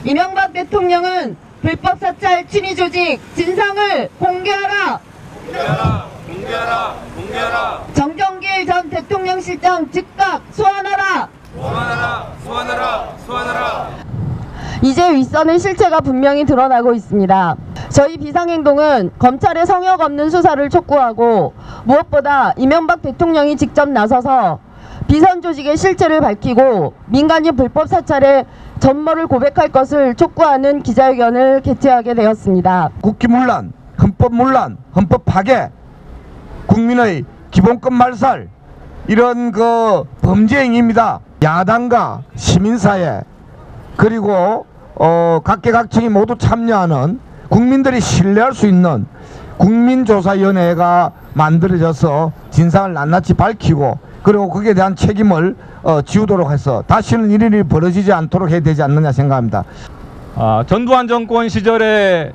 이명박 대통령은 불법 사찰 친위 조직 진상을 공개하라. 공개하라. 공개하라. 공개하라. 정경길 전 대통령 실장 즉각 소환하라. 소환하라. 소환하라. 소환하라. 이제 윗선의 실체가 분명히 드러나고 있습니다. 저희 비상행동은 검찰의 성역 없는 수사를 촉구하고 무엇보다 이명박 대통령이 직접 나서서 비선 조직의 실체를 밝히고 민간인 불법 사찰의 전모를 고백할 것을 촉구하는 기자회견을 개최하게 되었습니다. 국기문란, 헌법문란, 헌법 파괴, 국민의 기본권 말살 이런 범죄 행위입니다. 야당과 시민사회 그리고 각계각층이 모두 참여하는 국민들이 신뢰할 수 있는 국민조사위원회가 만들어져서 진상을 낱낱이 밝히고 그리고 거기에 대한 책임을 지우도록 해서 다시는 이런 일이 벌어지지 않도록 해야 되지 않느냐 생각합니다. 전두환 정권 시절에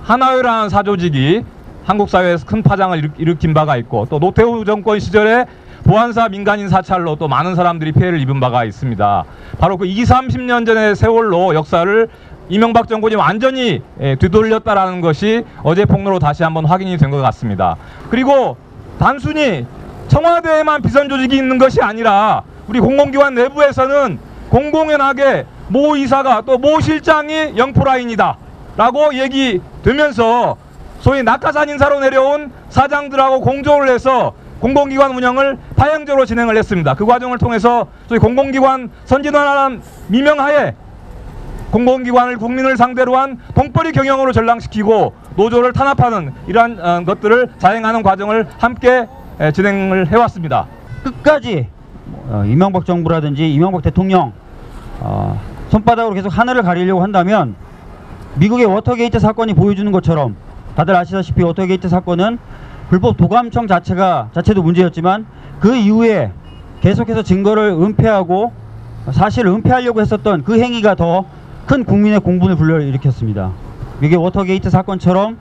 하나회라는 사조직이 한국 사회에서 큰 파장을 일으킨 바가 있고 또 노태우 정권 시절에 보안사 민간인 사찰로 또 많은 사람들이 피해를 입은 바가 있습니다. 바로 그 20, 30년 전의 세월로 역사를 이명박 정권이 완전히 뒤돌렸다라는 것이 어제 폭로로 다시 한번 확인이 된 것 같습니다. 그리고 단순히 청와대에만 비선 조직이 있는 것이 아니라 우리 공공기관 내부에서는 공공연하게 모 이사가 또 모 실장이 영포라인이다 라고 얘기되면서 소위 낙하산 인사로 내려온 사장들하고 공조를 해서 공공기관 운영을 파행적으로 진행을 했습니다. 그 과정을 통해서 소위 공공기관 선진화라는 미명하에 공공기관을 국민을 상대로 한 돈벌이 경영으로 전락시키고 노조를 탄압하는 이러한 것들을 자행하는 과정을 함께 진행을 해왔습니다. 끝까지 이명박 정부라든지 이명박 대통령 손바닥으로 계속 하늘을 가리려고 한다면 미국의 워터게이트 사건이 보여주는 것처럼 다들 아시다시피 워터게이트 사건은 불법 도감청 자체도 문제였지만 그 이후에 계속해서 증거를 은폐하고 사실을 은폐하려고 했었던 그 행위가 더 큰 국민의 공분을 불러일으켰습니다. 미국의 워터게이트 사건처럼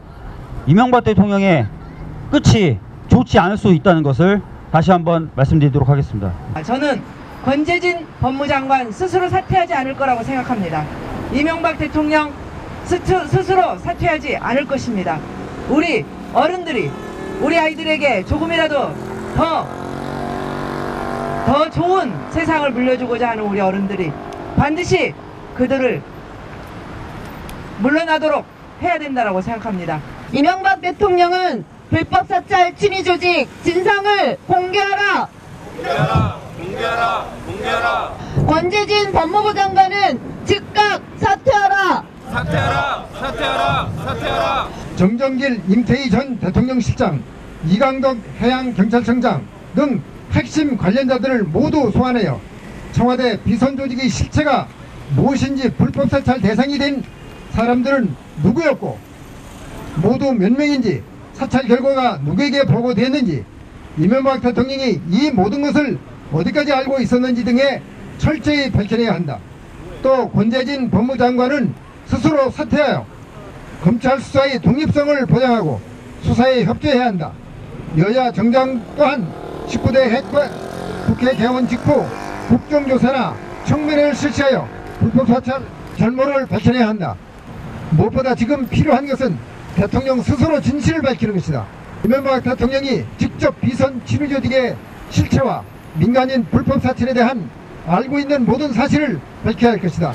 이명박 대통령의 끝이 좋지 않을 수 있다는 것을 다시 한번 말씀드리도록 하겠습니다. 저는 권재진 법무장관 스스로 사퇴하지 않을 거라고 생각합니다. 이명박 대통령 스스로 사퇴하지 않을 것입니다. 우리 어른들이 우리 아이들에게 조금이라도 더 좋은 세상을 물려주고자 하는 우리 어른들이 반드시 그들을 물러나도록 해야 된다고 생각합니다. 이명박 대통령은 불법 사찰 친위 조직 진상을 공개하라. 공개하라. 공개하라. 공개하라. 권재진 법무부 장관은 즉각 사퇴하라. 사퇴하라. 사퇴하라. 사퇴하라. 정경길 임태희 전 대통령 실장, 이강덕 해양경찰청장 등 핵심 관련자들을 모두 소환하여 청와대 비선 조직의 실체가 무엇인지 불법 사찰 대상이 된 사람들은 누구였고 모두 몇 명인지 사찰 결과가 누구에게 보고됐는지 이명박 대통령이 이 모든 것을 어디까지 알고 있었는지 등에 철저히 밝혀내야 한다. 또 권재진 법무장관은 스스로 사퇴하여 검찰 수사의 독립성을 보장하고 수사에 협조해야 한다. 여야 정당 또한 19대 핵과 국회 개원 직후 국정조사나 청문회를 실시하여 불법 사찰 절모를 밝혀내야 한다. 무엇보다 지금 필요한 것은 대통령 스스로 진실을 밝히는 것이다. 이명박 대통령이 직접 비선 친위 조직의 실체와 민간인 불법 사찰에 대한 알고 있는 모든 사실을 밝혀야 할 것이다.